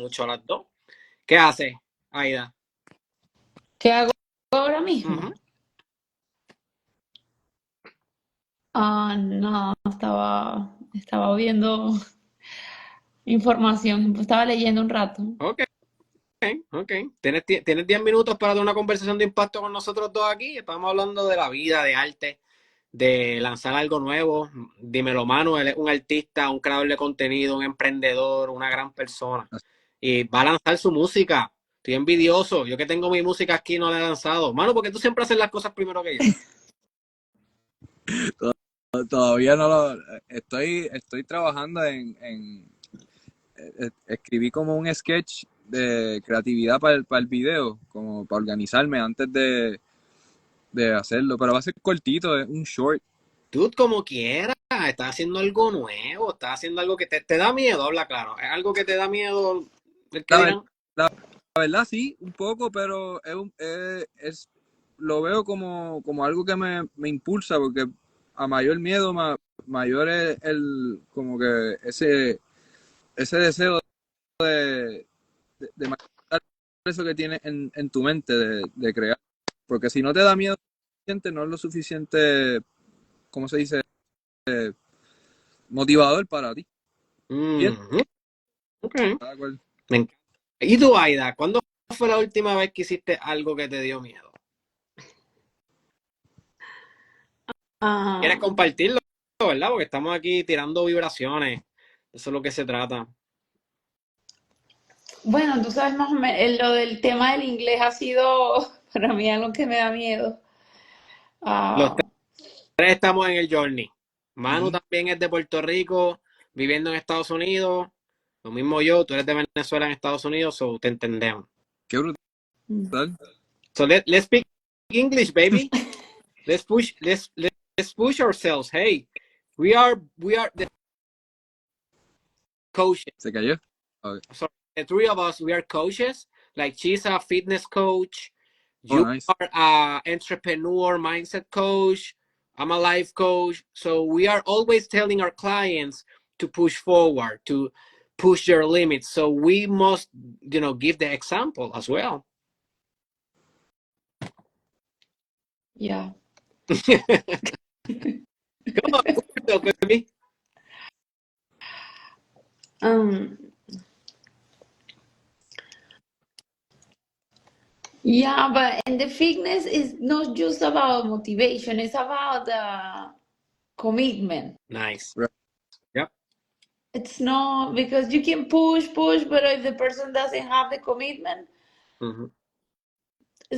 mucho a las dos. ¿Qué haces, Aida? ¿Qué hago ahora mismo? No, estaba viendo información, estaba leyendo un rato. Ok. ¿Tienes 10 minutos para dar una conversación de impacto con nosotros dos aquí? Estamos hablando de la vida, de arte, de lanzar algo nuevo. Dímelo, Manu, él es un artista, un creador de contenido, un emprendedor, una gran persona. Y va a lanzar su música. Estoy envidioso. Yo que tengo mi música aquí no la he lanzado. Manu, porque tú siempre haces las cosas primero que yo. Todavía no lo... Estoy trabajando escribí como un sketch de creatividad para el video, como para organizarme antes de hacerlo, pero va a ser cortito, es un short. Dude, como quieras, estás haciendo algo nuevo, estás haciendo algo que te da miedo, habla claro. Es algo que te da miedo. ¿El que dirán? La verdad sí, un poco, pero lo veo como algo que me impulsa, porque a mayor miedo, mayor es como que ese deseo de manifestar eso que tienes en tu mente de crear. Porque si no te da miedo, no es lo suficiente, ¿cómo se dice? Motivador para ti. Okay. Me encanta. ¿Y tú, Aida? ¿Cuándo fue la última vez que hiciste algo que te dio miedo? ¿Quieres compartirlo, verdad? Porque estamos aquí tirando vibraciones. Eso es lo que se trata. Bueno, tú sabes más o menos, lo del tema del inglés ha sido para mí algo que me da miedo. Los tres estamos en el journey. Manu también es de Puerto Rico, viviendo en Estados Unidos. Lo mismo yo, tú eres de Venezuela en Estados Unidos, so te entendemos. Qué brutal. So let's speak English, baby. let's push ourselves. Hey, we are the coaches. ¿Se cayó? Okay. So the three of us, we are coaches. Like she's a fitness coach. You nice. are an entrepreneur mindset coach. I'm a life coach. So we are always telling our clients to push forward, to push their limits. So we must, give the example as well. Yeah. Come on, push yourself, baby. Yeah, but and the fitness is not just about motivation, it's about commitment. Nice. Right. Yep. It's not because you can push, but if the person doesn't have the commitment,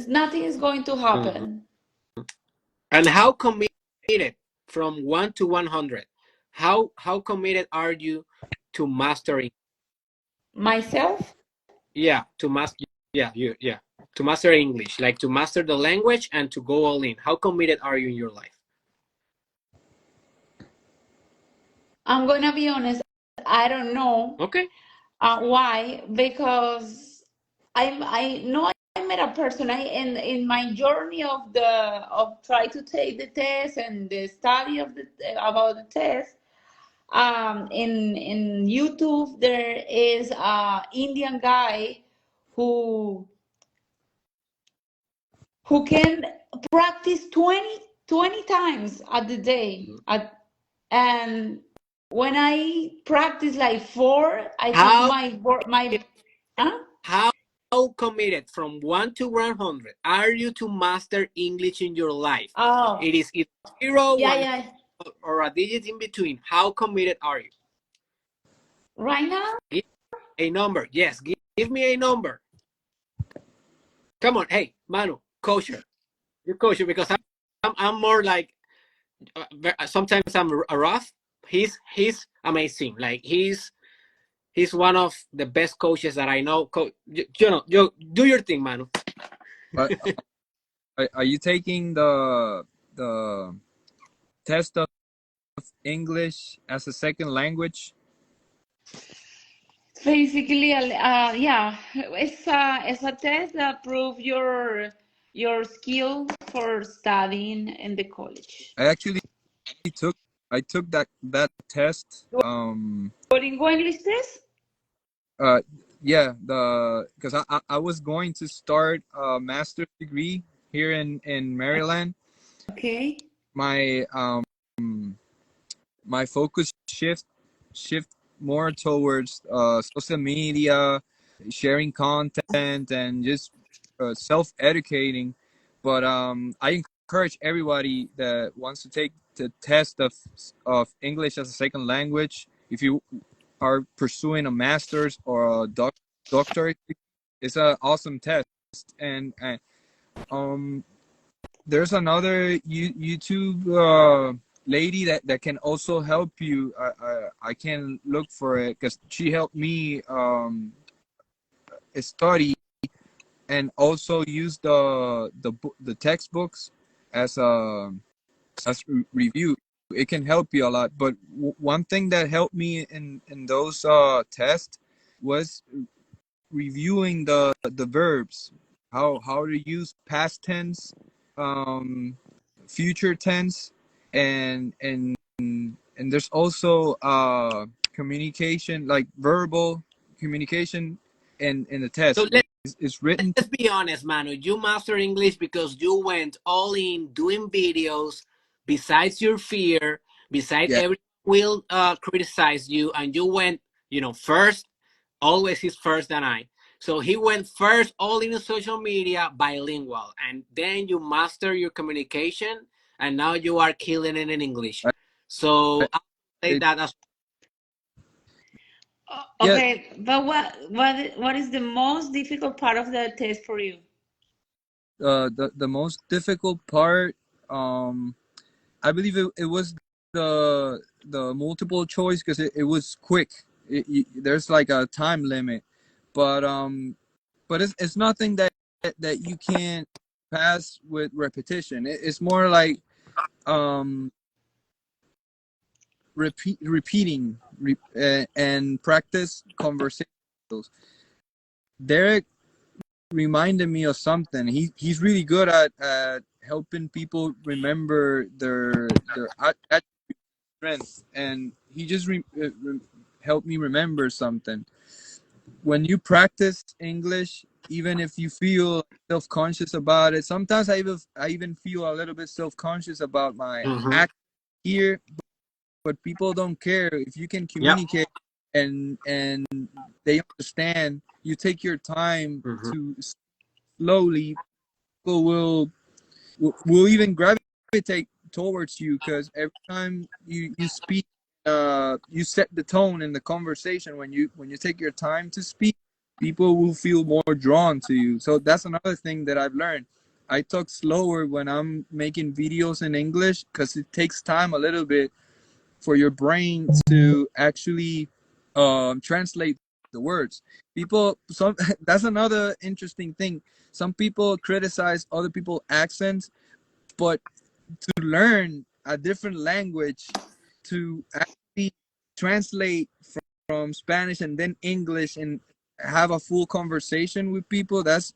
nothing is going to happen. And how committed from 1 to 100? How committed are you to mastering? Myself? Yeah, to master. Yeah, to master English, like to master the language and to go all in. How committed are you in your life? I'm gonna be honest, I don't know. Okay. Why? Because I know I met a person. In my journey of try to take the test and the study about the test. In YouTube there is a Indian guy who can practice 20 times at the day. And when I practice like 4, I think my how committed from 1 to 100 are you to master English in your life? It is 0, 1, or a digit in between. How committed are you? Right now? Give a number. Yes, give me a number. Come on, hey, Manu, kosher. You're kosher because I'm more like sometimes I'm rough. He's amazing. Like he's one of the best coaches that I know. You do your thing, Manu. Are you taking the test of English as a second language? Basically, yeah, it's a test that proves your skill for studying in the college. I actually took that test. Duolingo English test? yeah, because I was going to start a master's degree here in Maryland. Okay. My my focus shift more towards social media, sharing content, and just self-educating. But I encourage everybody that wants to take the test of English as a second language. If you are pursuing a master's or a doctorate, it's an awesome test. And um, there's another YouTube lady that can also help you. I can look for it because she helped me study and also use the textbooks as a review. It can help you a lot. But one thing that helped me in those tests was reviewing the verbs, how to use past tense, future tense, and there's also communication, like verbal communication, in the So test. It's written. let's be honest, Manu. You master English because you went all in doing videos. Besides your fear, besides Yeah, everyone will criticize you, and you went, first. Always he's first than I. So he went first all in social media, bilingual, and then you master your communication, and now you are killing it in English. I, So I, I say it, that as yeah. Okay, but what is the most difficult part of the test for you? The most difficult part, I believe it was the multiple choice, because it was quick. There's like a time limit, but it's nothing that you can't pass with repetition. It's more like um repeating and practice conversations. Derek reminded me of something. He's really good at helping people remember their strength, and he just helped me remember something. When you practice English, even if you feel self-conscious about it, sometimes I even feel a little bit self-conscious about my Mhm. act here, but people don't care if you can Yep. communicate and they understand. You take your time Mhm. to slowly, people will even gravitate towards you, because every time you speak, you set the tone in the conversation. When you take your time to speak, people will feel more drawn to you. So that's another thing that I've learned. I talk slower when I'm making videos in English, because it takes time a little bit for your brain to actually translate the words. Some that's another interesting thing. Some people criticize other people's accents, but to learn a different language, to actually translate from Spanish and then English and have a full conversation with people, that's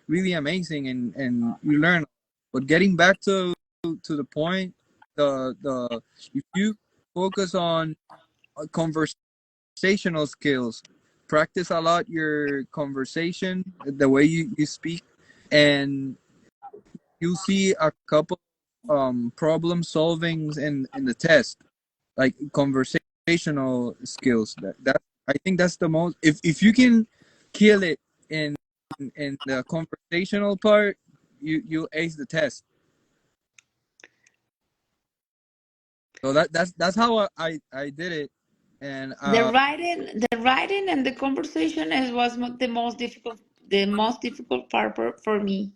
really amazing, and you learn. But getting back to the point, the if you focus on conversational skills, practice a lot your conversation, the way you speak, and you see a couple problem solvings in the test, like conversational skills. That I think that's the most. If you can kill it in the conversational part, you ace the test. So that's how I did it. And The writing and the conversation the most difficult part for me.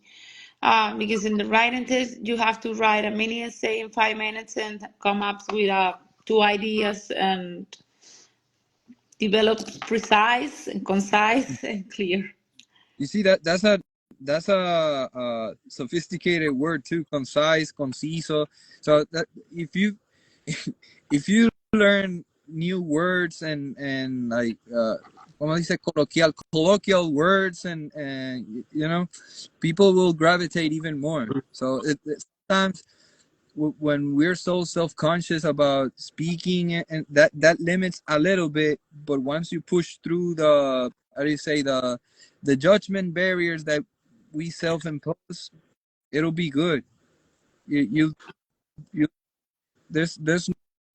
Because in the writing test, you have to write a mini essay in 5 minutes and come up with two ideas and develop precise and concise and clear. you see that's a sophisticated word too, concise, conciso. So that if you learn new words and like como dice, colloquial words, and people will gravitate even more. So sometimes when we're so self-conscious about speaking, and that limits a little bit, but once you push through how do you say, the judgment barriers that we self-impose, it'll be good. You there's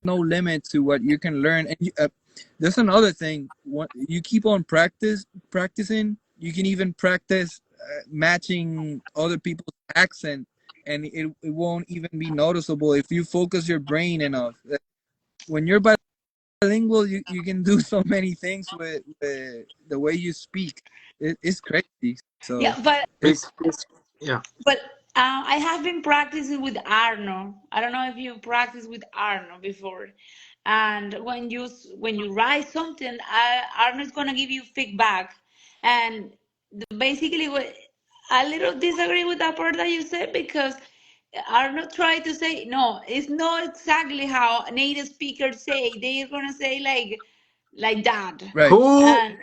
no limit to what you can learn. And there's another thing. You keep on practicing, you can even practice matching other people's accent, and it won't even be noticeable if you focus your brain enough. When you're bilingual, you can do so many things with the way you speak. It's crazy. So Yeah, but Yeah. but I have been practicing with Arno. I don't know if you practiced with Arno before. And when you write something, Arno is gonna give you feedback. And basically, I little disagree with that part that you said, because Arno tried to say no, it's not exactly how native speakers say. They're gonna say like that. right. Who And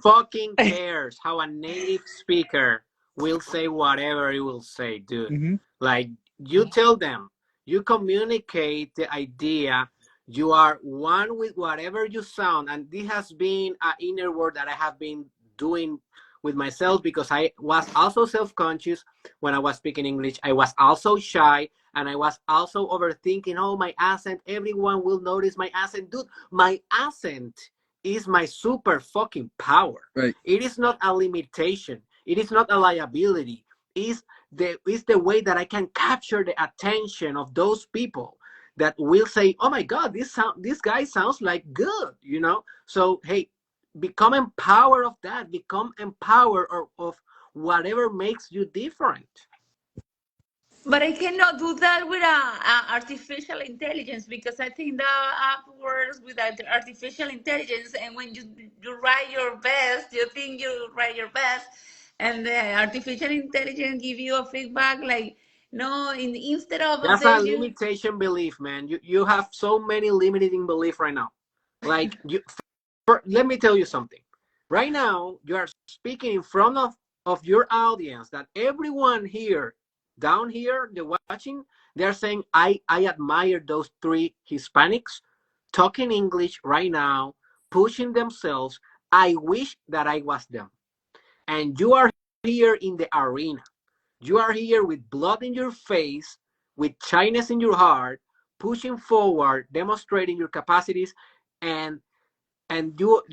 fucking cares how a native speaker will say whatever he will say, dude? Mm-hmm. Like, you tell them, you communicate the idea, you are one with whatever you sound. And this has been an inner work that I have been doing with myself, because I was also self-conscious when I was speaking English. I was also shy, and I was also overthinking, oh, my accent, everyone will notice my accent. Dude, my accent is my super fucking power. Right. It is not a limitation. It is not a liability. It's the way that I can capture the attention of those people that will say, oh my God, this guy sounds like good, you know? So, hey, become empowered of that. Become empowered of whatever makes you different. but I cannot do that with a artificial intelligence, because I think the app works with artificial intelligence. And when you write your best, you think you write your best, and the artificial intelligence give you a feedback like, no, instead of That's a this, you. limitation belief, man. You have so many limiting belief right now. Like, let me tell you something. Right now, you are speaking in front of your audience, that everyone here, down here, the watching, they're saying, I admire those three Hispanics talking English right now, pushing themselves. I wish that I was them. And you are here in the arena. You are here with blood in your face, with shyness in your heart, pushing forward, demonstrating your capacities, and you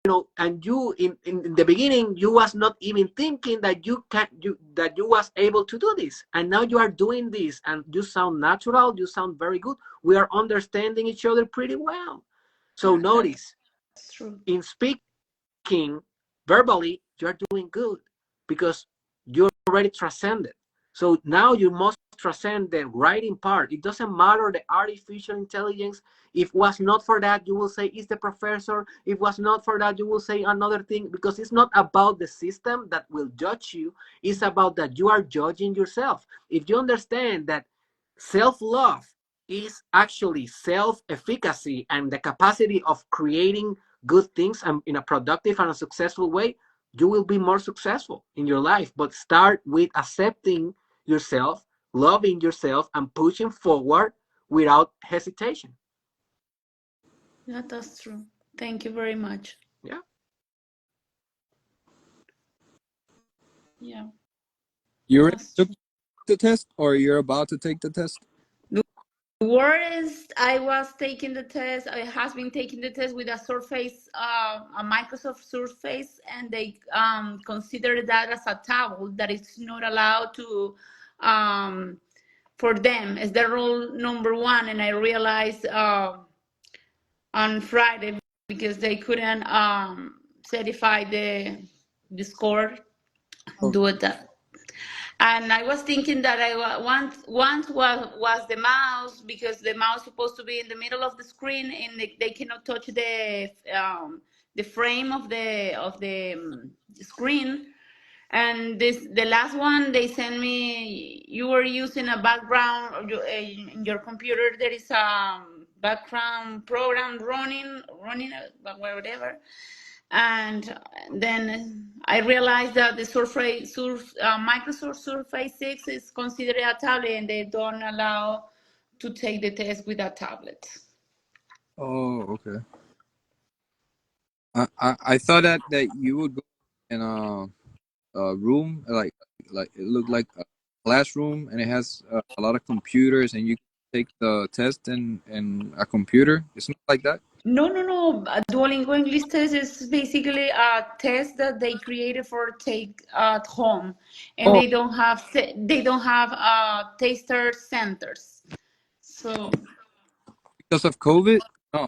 know, and you in the beginning, you was not even thinking that you was able to do this, and now you are doing this, and you sound natural, you sound very good. We are understanding each other pretty well. So Yeah, notice, that's true. in speaking verbally, you're doing good, because you already transcended. So now you must transcend the writing part. It doesn't matter the artificial intelligence. If it was not for that, you will say it's the professor. If it was not for that, you will say another thing, because it's not about the system that will judge you. It's about that you are judging yourself. If you understand that self-love is actually self-efficacy and the capacity of creating good things and in a productive and a successful way, you will be more successful in your life. But start with accepting yourself, loving yourself, and pushing forward without hesitation. Yeah, that's true. Thank you very much. Yeah. Yeah, You already that's took true. the test, or you're about to take the test? The worst, I was taking the test. I has been taking the test with a Surface, a Microsoft Surface, and they consider that as a tablet that is not allowed to. For them, it's the rule number one, and I realized on Friday, because they couldn't certify the score, Oh, do it that. And I was thinking that once was the mouse, because the mouse is supposed to be in the middle of the screen, and they cannot touch the frame of the screen. And the last one they sent me, you were using a background, or in your computer there is a background program running, whatever. And then I realized that the Microsoft Surface 6 is considered a tablet, and they don't allow to take the test with a tablet. oh, okay. I thought that you would go in a room like it looked like a classroom, and it has a lot of computers, and you can take the test in a computer. It's not like that. No, no, no. Duolingo English test is basically a test that they created for take at home, and Oh, they don't have taster centers. So because of COVID? No,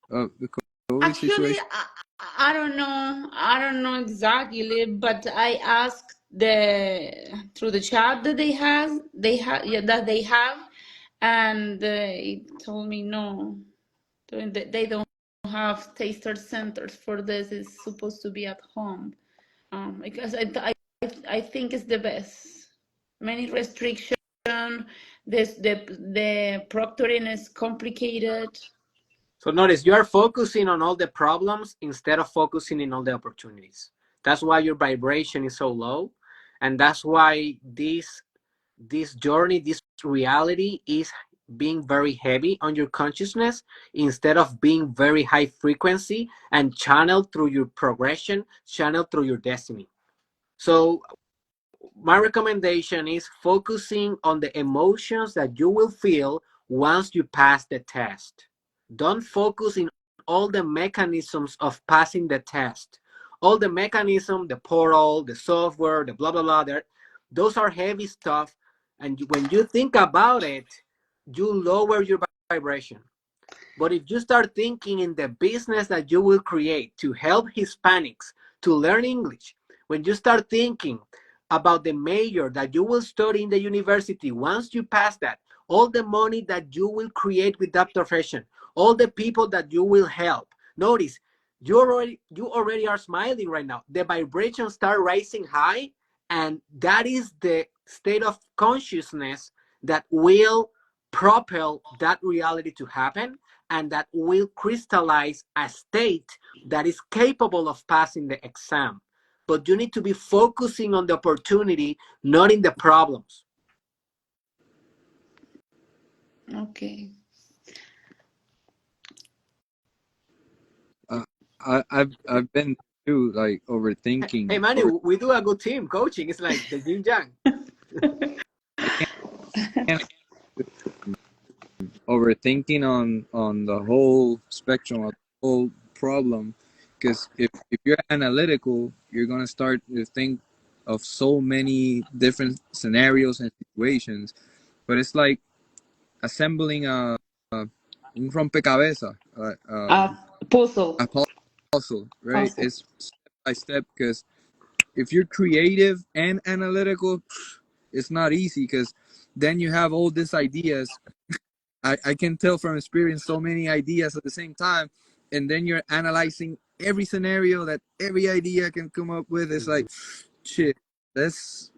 the COVID actually, situation. I don't know. I don't know exactly, but I asked the through the chat that yeah, that they have, and it told me no, they don't have taster centers for this. It's supposed to be at home, because I think it's the best. Many restriction. The proctoring is complicated. So notice you are focusing on all the problems instead of focusing in all the opportunities. That's why your vibration is so low, and that's why this journey, this reality is being very heavy on your consciousness instead of being very high frequency and channeled through your progression, channeled through your destiny. So my recommendation is focusing on the emotions that you will feel once you pass the test. Don't focus in all the mechanisms of passing the test. All the mechanism, the portal, the software, the blah, blah, blah, those are heavy stuff. And when you think about it, you lower your vibration. But if you start thinking in the business that you will create to help Hispanics to learn English, when you start thinking about the major that you will study in the university, once you pass that, all the money that you will create with that profession, all the people that you will help. Notice, you already are smiling right now. The vibrations start rising high, and that is the state of consciousness that will propel that reality to happen, and that will crystallize a state that is capable of passing the exam. But you need to be focusing on the opportunity, not in the problems. Okay. I've been too like Hey, overthinking Manny, we do a good team coaching. It's like the yin yang. I can't overthinking on the whole spectrum of the whole problem, because if you're analytical, you're gonna start to think of so many different scenarios and situations, but it's like assembling un rompecabezas, Puzzle. a puzzle, right? Puzzle. It's step by step, because if you're creative and analytical, it's not easy, because then you have all these ideas. I can tell from experience so many ideas at the same time, and then you're analyzing every scenario that every idea can come up with. It's like, shit, let's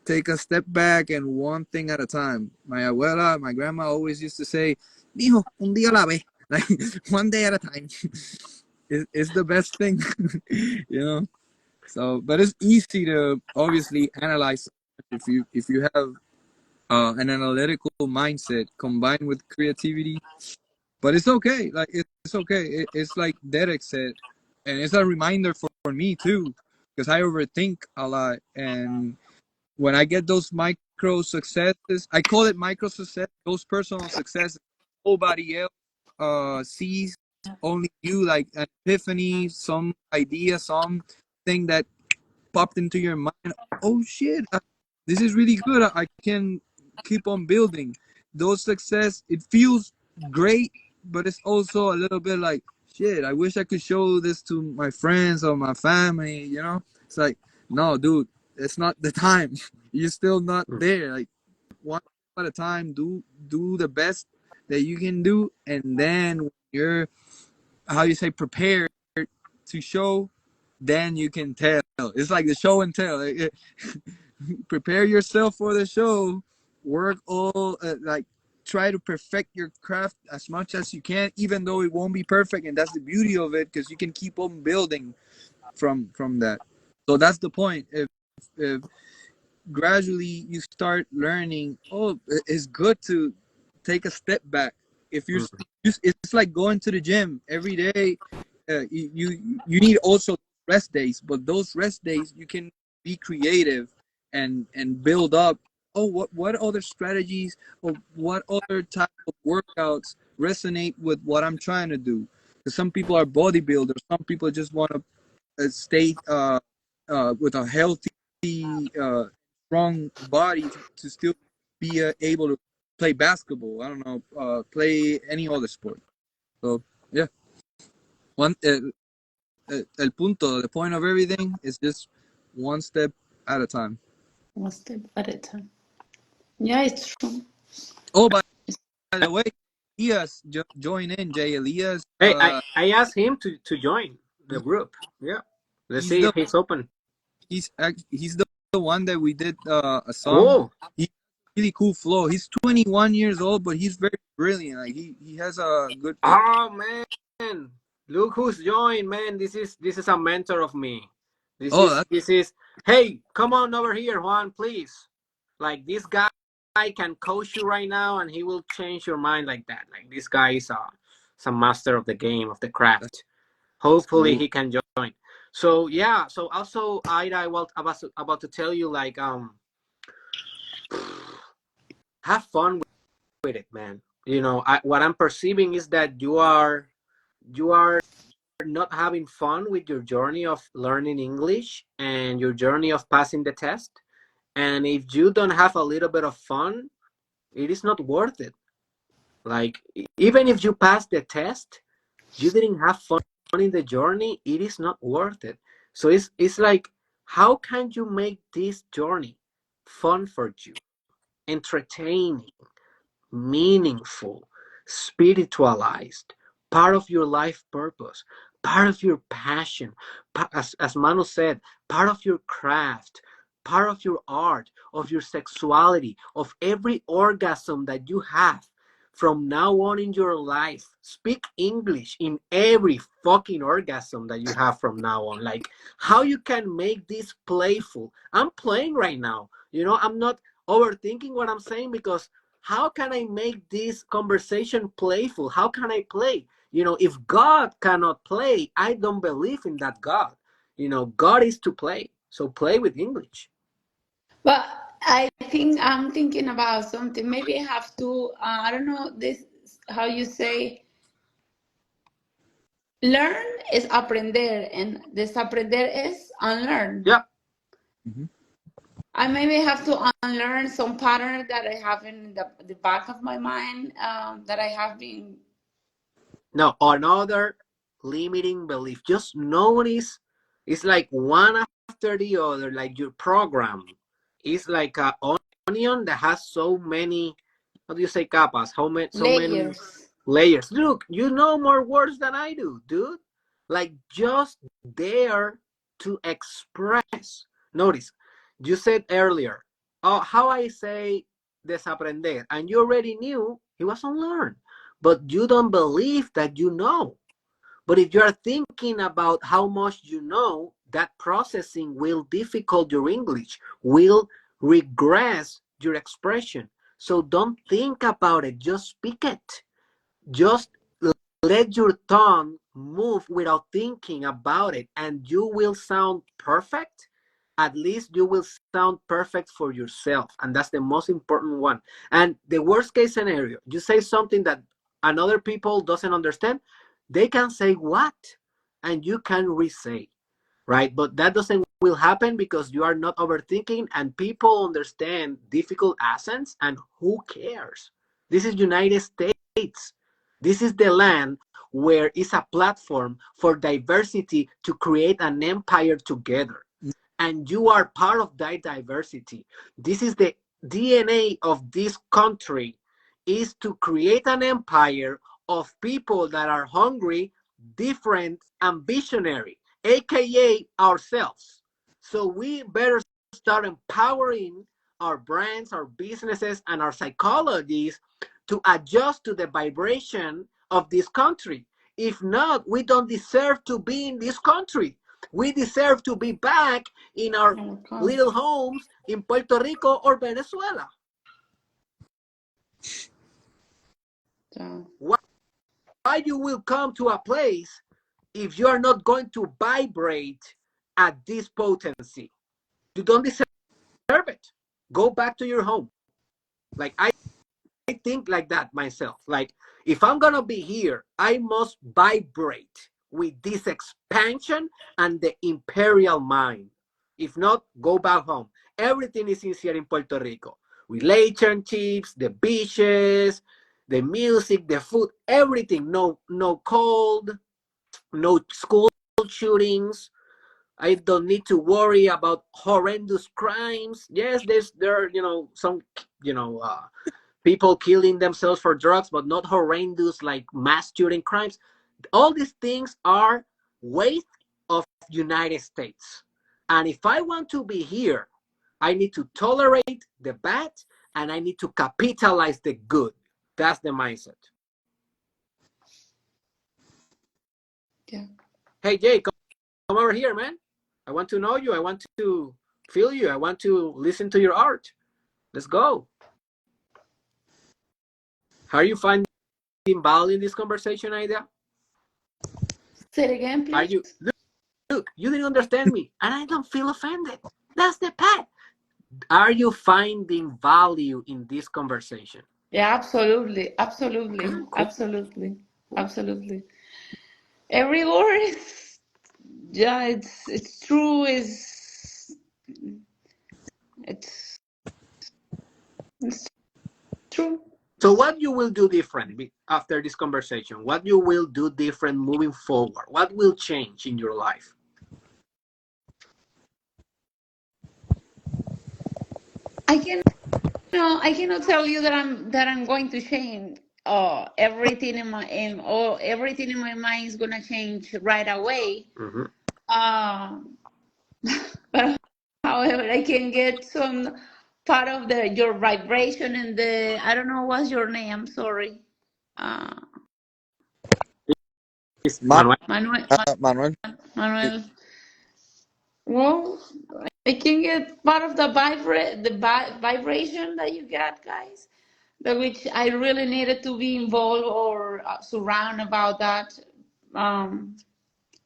take a step back and one thing at a time. My abuela, my grandma always used to say, "Mijo, un día a la vez," like one day at a time. It's the best thing, you know. So, but it's easy to obviously analyze if you have an analytical mindset combined with creativity. But it's okay. Like it's okay. It's like Derek said, and it's a reminder for me too, because I overthink a lot. And when I get those micro successes, I call it micro success. Those personal successes nobody else sees, only you. Like an epiphany, some idea, something that popped into your mind. Oh shit, this is really good. I can keep on building. Those success, it feels great, but it's also a little bit like shit. I wish I could show this to my friends or my family. You know, it's like no, dude, it's not the time. You're still not there. Like one at a time. Do the best that you can do, and then when you're how you say prepared to show, then you can tell. It's like the show and tell. Prepare yourself for the show. Work all like try to perfect your craft as much as you can, even though it won't be perfect, and that's the beauty of it, because you can keep on building from that. So that's the point. If gradually you start learning, oh, it's good to take a step back. If you're, it's like going to the gym every day. you need also rest days, but those rest days you can be creative and build up. Oh, what other strategies or what other type of workouts resonate with what I'm trying to do? Because some people are bodybuilders, some people just want to stay with a healthy, strong body to still be able to play basketball. I don't know, play any other sport. So yeah, one el punto, the point of everything is just one step at a time. One step at a time. Yeah, it's true. Oh, by the way, Elias join in. Jay Elias. Hey, I asked him to join the group. Yeah, let's see if he's open. He's the one that we did a song. Cool. He's really cool flow. He's 21 years old, but he's very brilliant. Like he has a good. Oh man, look who's joined, man. This is a mentor of me. This is. Hey, come on over here, Juan, please. Like this guy can coach you right now, and he will change your mind like that. Like this guy is a master of the game, of the craft. Hopefully he can join. So yeah. So also, I was about to tell you, like, have fun with it, man. You know, what I'm perceiving is that you are not having fun with your journey of learning English and your journey of passing the test. And if you don't have a little bit of fun, it is not worth it. Like, even if you pass the test, you didn't have fun in the journey, it is not worth it. So it's like, how can you make this journey fun for you, entertaining, meaningful, spiritualized, part of your life purpose, part of your passion, as Manu said, part of your craft, part of your art, of your sexuality, of every orgasm that you have from now on in your life. Speak English in every fucking orgasm that you have from now on. Like, how you can make this playful. I'm playing right now. You know, I'm not overthinking what I'm saying, because how can I make this conversation playful? How can I play? You know, if God cannot play, I don't believe in that God. You know, God is to play. So play with English. But I think I'm thinking about something. Maybe I have to, I don't know this, how you say, learn is aprender, and desaprender is unlearn. Yeah. Mm-hmm. I maybe have to unlearn some pattern that I have in the back of my mind, that I have been. No, another limiting belief. Just notice it's like one after the other, like your program is like an onion that has so many, how do you say capas? So many Layers. layers. Look, you know more words than I do, dude. Like, just there to express. Notice, you said earlier, oh, how I say desaprender, and you already knew it was unlearn, but you don't believe that you know. But if you are thinking about how much you know, that processing will difficult your English, will regress your expression. So don't think about it, just speak it. Just let your tongue move without thinking about it, and you will sound perfect. At least you will sound perfect for yourself, and that's the most important one. And the worst case scenario, you say something that another people doesn't understand, they can say what, and you can re-say, right? But that doesn't will happen because you are not overthinking, and people understand difficult accents, and who cares? This is United States. This is the land where it's a platform for diversity to create an empire together. And you are part of that diversity. This is the DNA of this country, is to create an empire of people that are hungry, different, and visionary, aka ourselves. So we better start empowering our brands, our businesses, and our psychologies to adjust to the vibration of this country. If not, we don't deserve to be in this country. We deserve to be back in our little homes in Puerto Rico or Venezuela. Why you will come to a place if you are not going to vibrate at this potency. You don't deserve it. Go back to your home. Like I think like that myself. Like if I'm gonna be here, I must vibrate with this expansion and the imperial mind. If not, go back home. Everything is easier in Puerto Rico. Relationships, the beaches, the music, the food, everything. No cold, no school shootings. I don't need to worry about horrendous crimes. Yes, there are some people killing themselves for drugs, but not horrendous like mass shooting crimes. All these things are waste of United States. And if I want to be here, I need to tolerate the bad and I need to capitalize the good. That's the mindset. Yeah. Hey, Jay, come over here, man. I want to know you. I want to feel you. I want to listen to your art. Let's go. How are you finding value in this conversation, Aida? Say it again, Are please. you look, you didn't understand me, and I don't feel offended. That's the part. Are you finding value in this conversation? Yeah, absolutely, absolutely, Cool. absolutely, absolutely. Every word is, yeah, it's true. It's it's true. So what you will do different after this conversation? What you will do different moving forward? What will change in your life? I can I cannot tell you that I'm going to change. Everything everything in my mind is gonna change right away. Mm-hmm. But however, I can get some part of your vibration and the I don't know what's your name. I'm sorry. Uh, It's Ma- Manuel. Manuel. Manuel. Manuel. Well, I can get part of the vibration that you got, guys. Which I really needed to be involved or surround about that.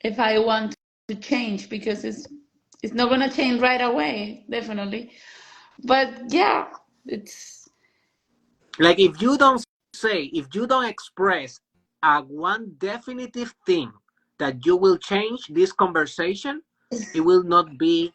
If I want to change, because it's not gonna change right away, definitely. But yeah, it's Like if you don't express one definitive thing that you will change this conversation, it will not be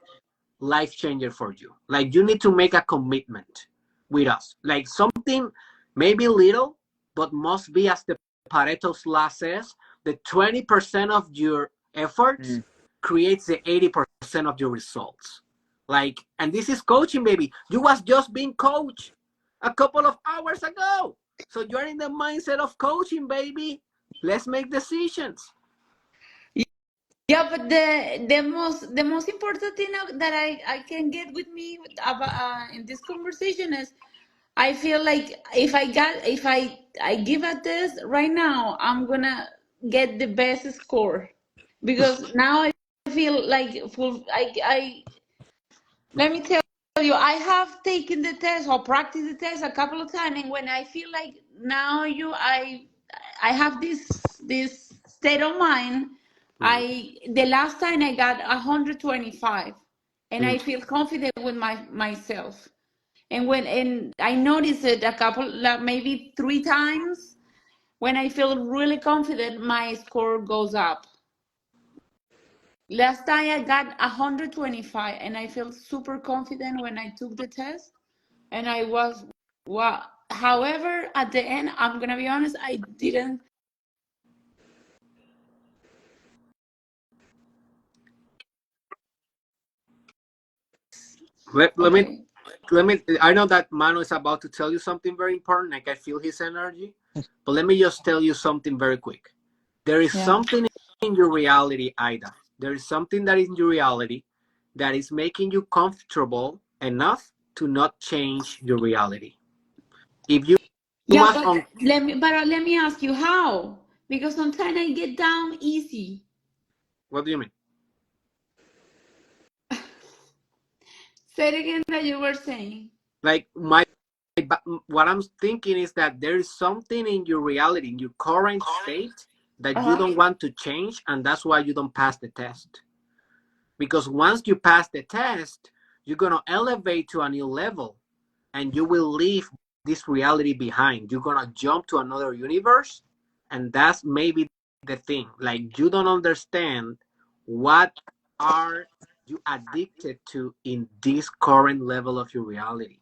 life changer for you. Like you need to make a commitment with us. Like something maybe little, but must be, as the Pareto's law says, the 20% of your efforts creates the 80% of your results. Like, and this is coaching, baby. You was just being coached a couple of hours ago. So you're in the mindset of coaching, baby. Let's make decisions. yeah. But the most important thing that I can get with me about in this conversation is I feel like if I give a test right now, I'm gonna get the best score because now I feel like full. I Let me tell you, I have taken the test or practiced the test a couple of times, and when I feel like now I have this state of mind. Mm. The last time I got 125, and Mm. I feel confident with myself. And I noticed it a couple, like maybe 3 times. When I feel really confident, my score goes up. Last time I got 125, and I felt super confident when I took the test, and I was wow. However, at the end, I'm gonna be honest, I didn't. Let me Okay. I know that Manu is about to tell you something very important. Like I feel his energy, but let me just tell you something very quick. There is Yeah. something in your reality, Ida. There is something that is in your reality that is making you comfortable enough to not change your reality. If you Yeah, was but on, let me ask you how, because sometimes I get down easy. what do you mean? Say it again that you were saying. Like what I'm thinking is that there is something in your reality, in your current state, that you Uh-huh. don't want to change, and that's why you don't pass the test. Because once you pass the test, you're going to elevate to a new level and you will leave this reality behind. You're going to jump to another universe. And that's maybe the thing. Like, you don't understand what are you addicted to in this current level of your reality.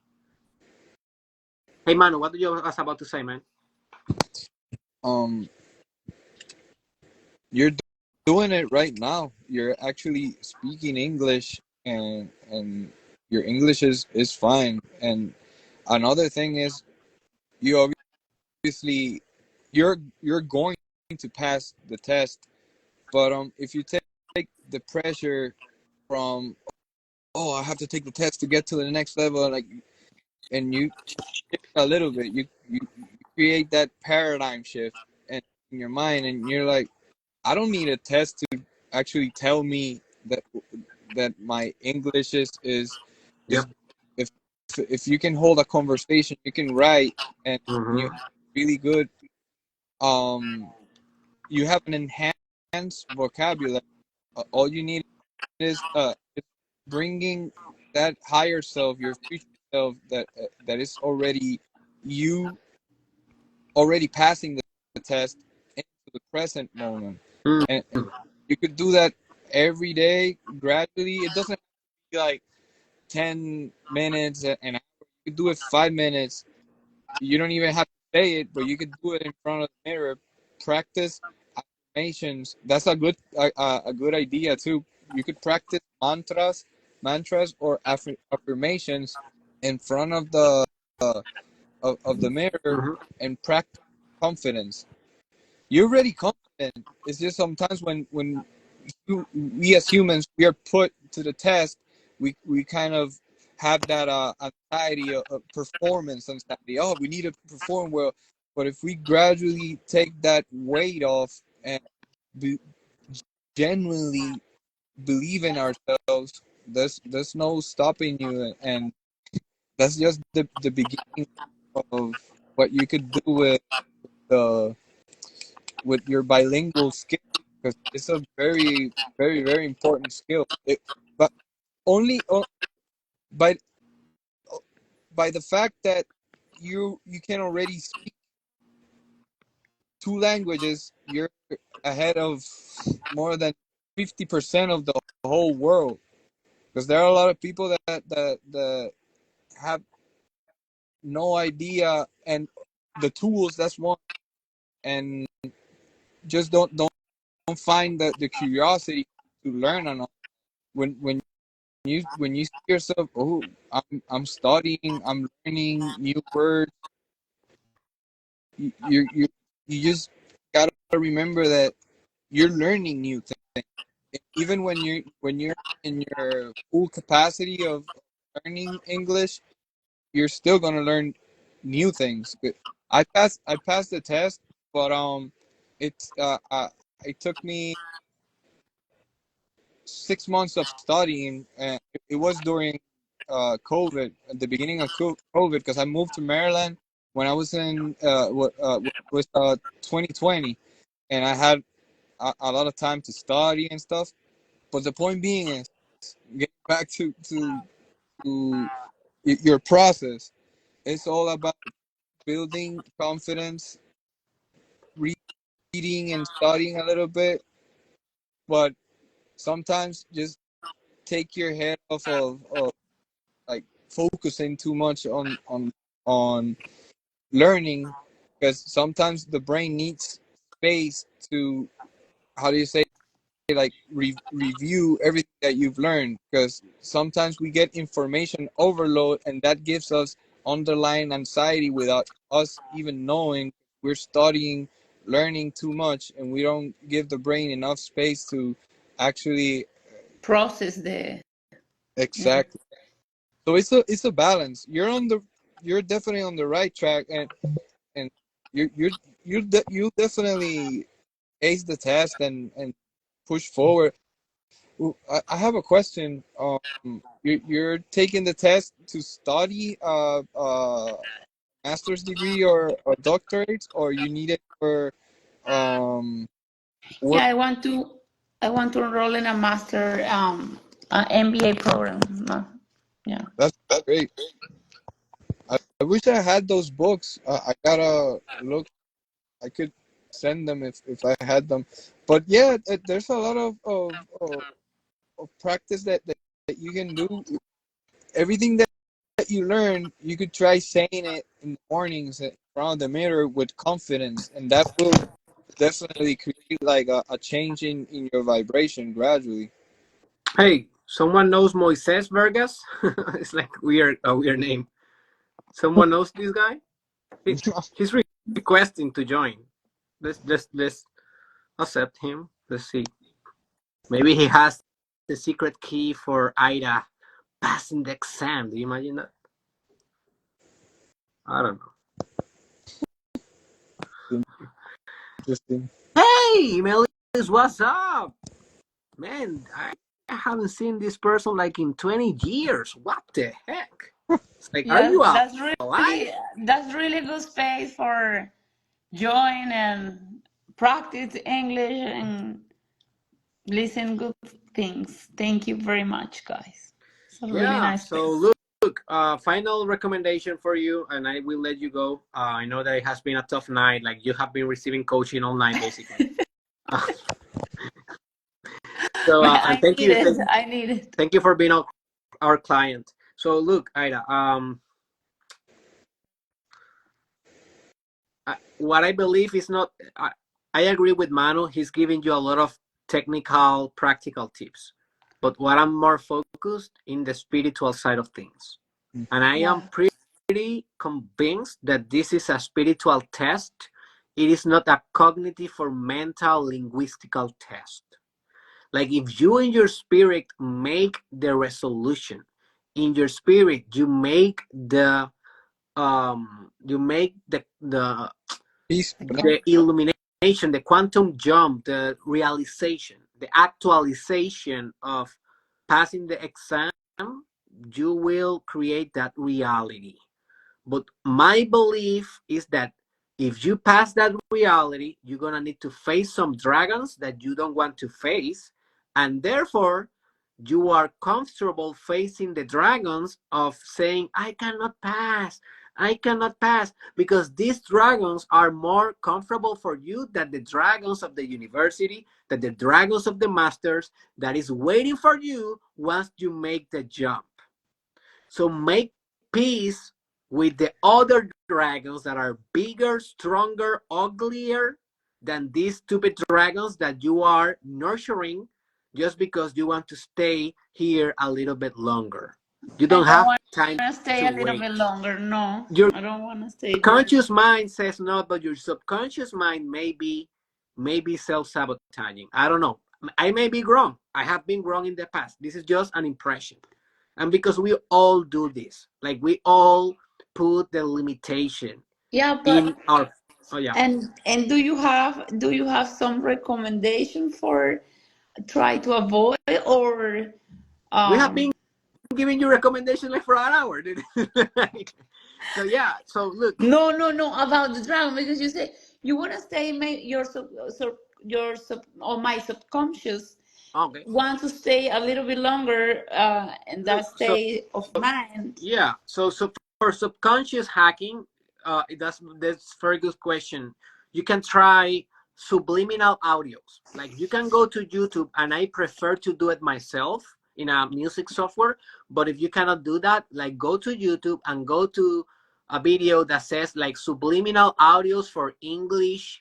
Hey, Manu, what you was about to say, man? Um, you're doing it right now. You're actually speaking English, and your English is fine. And another thing is, you obviously you're going to pass the test, but if you take the pressure from, oh, I have to take the test to get to the next level, like, and you shift a little bit, you create that paradigm shift in your mind, and you're like, I don't need a test to actually tell me that my English is Yep. if you can hold a conversation, you can write, and you Mm-hmm. have really good, you have an enhanced vocabulary. All you need is bringing that higher self, your future self, that is already you, already passing the test, into the present moment. And you could do that every day gradually. It doesn't have to be like 10 minutes an hour. You could do it 5 minutes. You don't even have to say it, but you could do it in front of the mirror. Practice affirmations. That's a good idea too. You could practice mantras or affirmations in front of the mirror, Mm-hmm. and practice confidence. You're already confident. It's just sometimes when we as humans, we are put to the test, we kind of have that anxiety of performance anxiety. Oh, we need to perform well. But if we gradually take that weight off and be, genuinely believe in ourselves, there's no stopping you, and that's just the beginning of what you could do the with your bilingual skill, because it's a very, very, very important skill. But only by by the fact that you can already speak 2 languages, you're ahead of more than 50% of the whole world. Because there are a lot of people that have no idea, and the tools, that's one, and just don't find the curiosity to learn on. When you see yourself, oh, I'm studying, I'm learning new words, you just gotta remember that you're learning new things. Even when you're in your full capacity of learning English, you're still gonna learn new things. I passed the test, but it's it took me 6 months of studying, and it was during COVID, at the beginning of COVID, because I moved to Maryland when I was in was 2020, and I had a lot of time to study and stuff. But the point being is, getting back to your process, it's all about building confidence, reading and studying a little bit, but sometimes just take your head off of like focusing too much on learning, because sometimes the brain needs space to, how do you say, like review everything that you've learned, because sometimes we get information overload, and that gives us underlying anxiety without us even knowing. We're studying, learning too much, and we don't give the brain enough space to actually. Process the, yeah. Exactly. So it's a balance. You're definitely on the right track, and you definitely ace the test and push forward. I have a question. You're taking the test to study master's degree or doctorate, or you need it for Yeah, I want to enroll in a master MBA program. Yeah. That's great. I wish I had those books. I gotta look. I could send them if I had them. But yeah, there's a lot of practice that you can do. Everything that you learn, you could try saying it in the mornings in front of the mirror with confidence, and that will definitely create like a change in your vibration gradually. Hey, someone knows Moises Vargas? It's like a weird name. Someone knows this guy? He's requesting to join. Let's accept him. Let's see. Maybe he has the secret key for Ida passing the exam. Do you imagine that? I don't know. Interesting. Hey, Melis, what's up? Man, I haven't seen this person like in 20 years. What the heck? It's like, are Yes, you alive? that's really good space for join and practice English and listen good things. Thank you very much, guys. It's a really Yeah. nice So space. look, final recommendation for you, and I will let you go. I know that it has been a tough night. Like you have been receiving coaching all night, basically. So and I need it. I need it. thank you for being our client. So look, Ida, what I believe is not. I agree with Manu. He's giving you a lot of technical, practical tips, but what I'm more focused in the spiritual side of things, and I am Yeah. pretty convinced that this is a spiritual test. It is not a cognitive or mental linguistical test. Like if you in your spirit make the resolution, in your spirit you make Peace. the illumination, the quantum jump, the realization, the actualization of passing the exam, you will create that reality. But my belief is that if you pass that reality, you're going to need to face some dragons that you don't want to face. And therefore, you are comfortable facing the dragons of saying, I cannot pass, because these dragons are more comfortable for you than the dragons of the university, than the dragons of the masters that is waiting for you once you make the jump. So make peace with the other dragons that are bigger, stronger, uglier than these stupid dragons that you are nurturing just because you want to stay here a little bit longer. You I don't don't have want time to stay to a little wait. bit longer. No, Your I don't want to stay there. conscious mind says no, but your subconscious mind may be self-sabotaging. I don't know. I may be wrong. I have been wrong in the past. This is just an impression. And because we all do this, like we all put the limitation Yeah, in but our, oh yeah, and do you have some recommendation for try to avoid or we have been um giving you recommendations like for an hour, dude. So yeah, so look, no about the dragon because you say you want to stay your sub or my subconscious okay, want to stay a little bit longer in that look, so state of mind. yeah, so for subconscious hacking, that's very good question. You can try subliminal audios. Like you can go to YouTube, and I prefer to do it myself in a music software. But if you cannot do that, like go to YouTube and go to a video that says like subliminal audios for English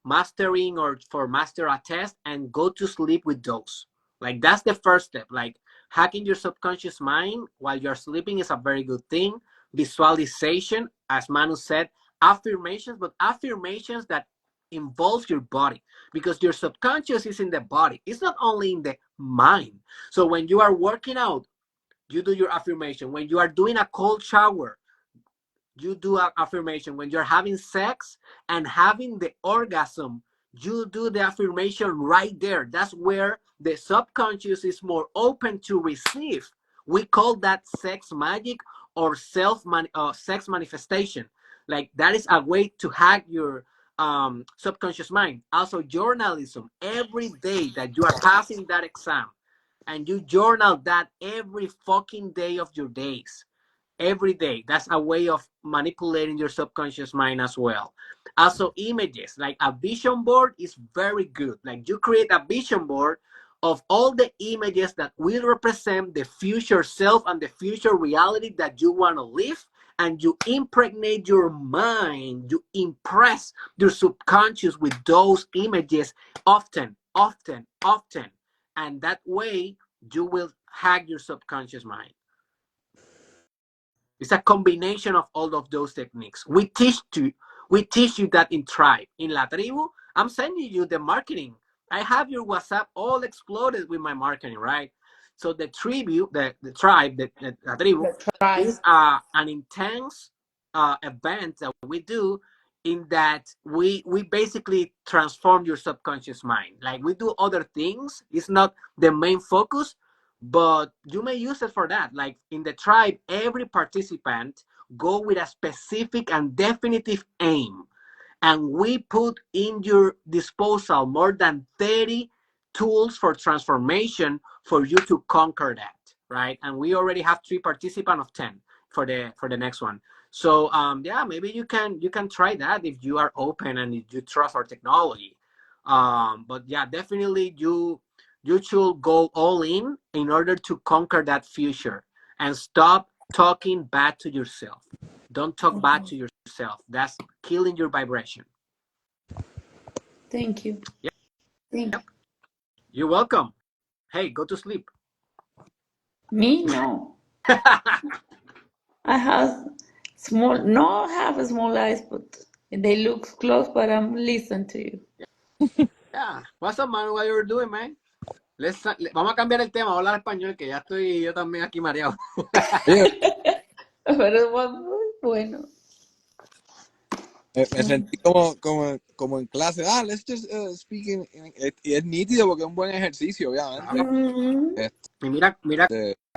mastering or for master a test, and go to sleep with those. Like that's the first step. Like hacking your subconscious mind while you're sleeping is a very good thing. Visualization, as Manu said, affirmations, but affirmations that involves your body, because your subconscious is in the body. It's not only in the mind. So when you are working out, you do your affirmation. When you are doing a cold shower, you do an affirmation. When you're having sex and having the orgasm, you do the affirmation right there. That's where the subconscious is more open to receive. We call that sex magic or sex manifestation. Like that is a way to hack your subconscious mind. Also, journalism. Every day that you are passing that exam, and you journal that every fucking day of your days. Every day. That's a way of manipulating your subconscious mind as well. Also, images, like a vision board is very good. Like you create a vision board of all the images that will represent the future self and the future reality that you want to live, and you impregnate your mind, you impress your subconscious with those images often, often, often. And that way you will hack your subconscious mind. It's a combination of all of those techniques. We teach you that in Tribe. In La Tribu, I'm sending you the marketing. I have your WhatsApp all exploded with my marketing, right? So the tribe, the tribe, the La Tribu, is an intense event that we do, in that we basically transform your subconscious mind. Like we do other things. It's not the main focus, but you may use it for that. Like in the tribe, every participant go with a specific and definitive aim, and we put in your disposal more than 30 tools for transformation for you to conquer that, right? And we already have 3 participants of 10 for the next one. So yeah, maybe you can try that if you are open and if you trust our technology. But yeah, definitely you should go all in order to conquer that future, and stop talking bad to yourself. Don't talk bad to yourself. That's killing your vibration. Thank you. Yep. Thank you. You're welcome. Hey, go to sleep. Me? No. I have a small eyes, but they look close, but I'm listening to you. Yeah. What's up, man? What you're doing, man? Vamos a cambiar el tema, vamos a hablar español, que ya estoy yo también aquí mareado. Pero es muy bueno. Me sentí como en clase. Let's just speak y es nítido porque es un buen ejercicio, obviamente. Claro. Y mira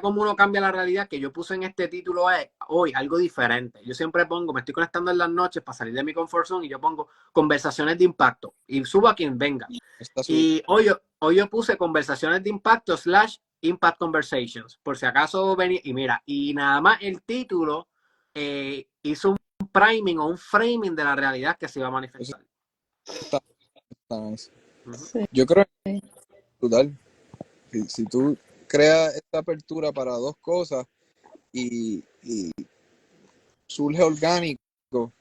cómo uno cambia la realidad, que yo puse en este título hoy algo diferente. Yo siempre pongo, me estoy conectando en las noches para salir de mi comfort zone, y yo pongo conversaciones de impacto y subo a quien venga. Y hoy yo puse conversaciones de impacto / impact conversations, por si acaso venía. Y mira, y nada más el título hizo un priming o un framing de la realidad que se iba a manifestar. Está nice. Yo creo que total, si tú creas esta apertura para dos cosas y surge orgánico,